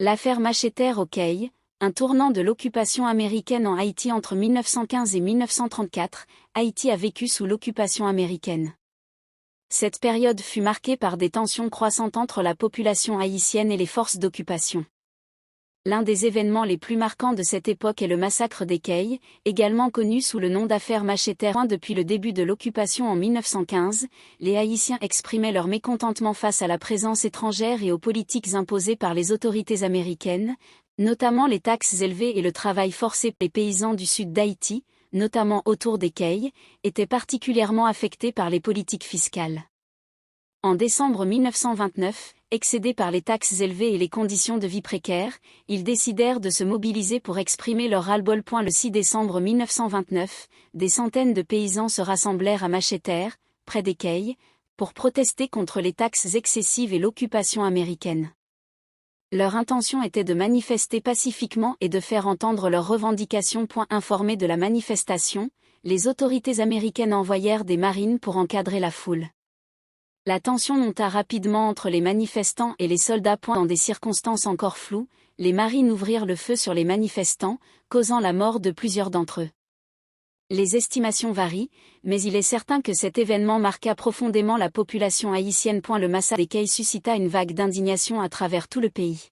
L'affaire Macheter au Cay, un tournant de l'occupation américaine en Haïti entre 1915 et 1934, Haïti a vécu sous l'occupation américaine. Cette période fut marquée par des tensions croissantes entre la population haïtienne et les forces d'occupation. L'un des événements les plus marquants de cette époque est le massacre des Cay, également connu sous le nom d'affaire Macheter. Depuis le début de l'occupation en 1915, les Haïtiens exprimaient leur mécontentement face à la présence étrangère et aux politiques imposées par les autorités américaines, notamment les taxes élevées et le travail forcé. Les paysans du sud d'Haïti, notamment autour des Cay, étaient particulièrement affectés par les politiques fiscales. En décembre 1929, excédés par les taxes élevées et les conditions de vie précaires, ils décidèrent de se mobiliser pour exprimer leur ras-le-bol. Le 6 décembre 1929, des centaines de paysans se rassemblèrent à Macheter, près des Cay, pour protester contre les taxes excessives et l'occupation américaine. Leur intention était de manifester pacifiquement et de faire entendre leurs revendications. Informés de la manifestation, les autorités américaines envoyèrent des marines pour encadrer la foule. La tension monta rapidement entre les manifestants et les soldats. Dans des circonstances encore floues, les marines ouvrirent le feu sur les manifestants, causant la mort de plusieurs d'entre eux. Les estimations varient, mais il est certain que cet événement marqua profondément la population haïtienne. Le massacre des Cay suscita une vague d'indignation à travers tout le pays.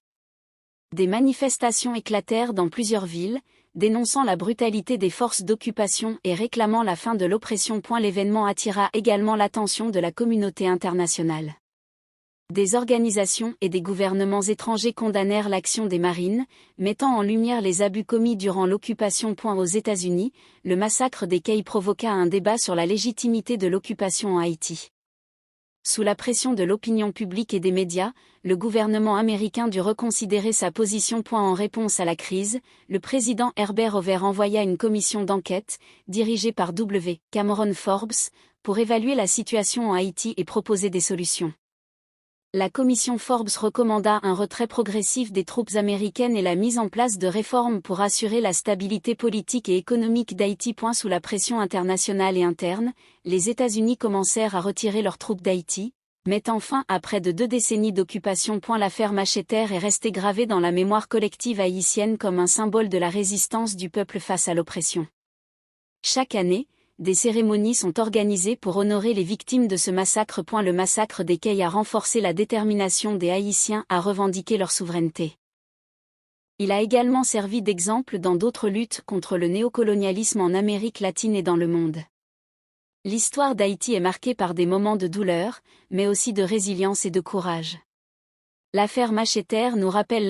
Des manifestations éclatèrent dans plusieurs villes, dénonçant la brutalité des forces d'occupation et réclamant la fin de l'oppression. L'événement attira également l'attention de la communauté internationale. Des organisations et des gouvernements étrangers condamnèrent l'action des marines, mettant en lumière les abus commis durant l'occupation. Aux États-Unis, le massacre des Cay provoqua un débat sur la légitimité de l'occupation en Haïti. Sous la pression de l'opinion publique et des médias, le gouvernement américain dut reconsidérer sa position. En réponse à la crise, le président Herbert Hoover envoya une commission d'enquête, dirigée par W. Cameron Forbes, pour évaluer la situation en Haïti et proposer des solutions. La commission Forbes recommanda un retrait progressif des troupes américaines et la mise en place de réformes pour assurer la stabilité politique et économique d'Haïti. Sous la pression internationale et interne, les États-Unis commencèrent à retirer leurs troupes d'Haïti, mettant fin à près de 2 décennies d'occupation. L'affaire Macheter est restée gravée dans la mémoire collective haïtienne comme un symbole de la résistance du peuple face à l'oppression. Chaque année, des cérémonies sont organisées pour honorer les victimes de ce massacre. Le massacre des Cay a renforcé la détermination des Haïtiens à revendiquer leur souveraineté. Il a également servi d'exemple dans d'autres luttes contre le néocolonialisme en Amérique latine et dans le monde. L'histoire d'Haïti est marquée par des moments de douleur, mais aussi de résilience et de courage. L'affaire Macheter nous rappelle